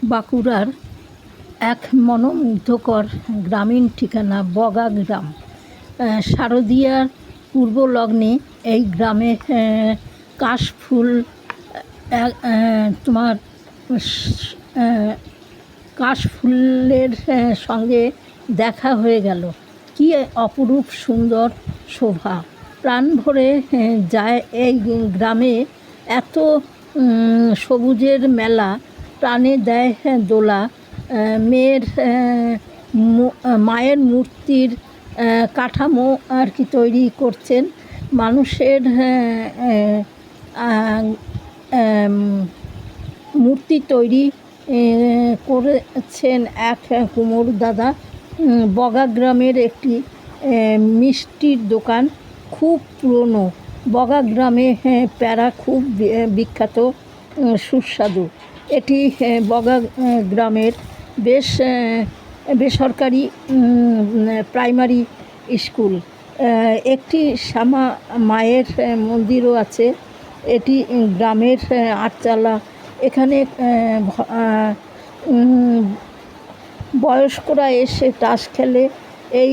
বাঁকুড়ার এক মনোমুগ্ধকর গ্রামীণ ঠিকানা বগা গ্রাম। শারদীয়ার পূর্ব লগ্নে এই গ্রামে কাশফুল তোমার কাশফুলের সঙ্গে দেখা হয়ে গেল। কী অপরূপ সুন্দর শোভা, প্রাণ ভরে যায় এই গ্রামে। এত সবুজের মেলা, প্রাণে দেয় দোলা। মায়ের মূর্তির কাঠামো আর কি তৈরি করছেন, মানুষের মূর্তি তৈরি করেছেন এক কুমোর দাদা। বগা গ্রামের একটি মিষ্টির দোকান, খুব পুরনো। বগা গ্রামে প্যারা খুব বিখ্যাত, সুস্বাদু। এটি বগা গ্রামের বেসরকারি প্রাইমারি স্কুল। একটি শ্যামা মায়ের মন্দিরও আছে। এটি গ্রামের আটচালা। এখানে বয়স্করা এসে তাস খেলে। এই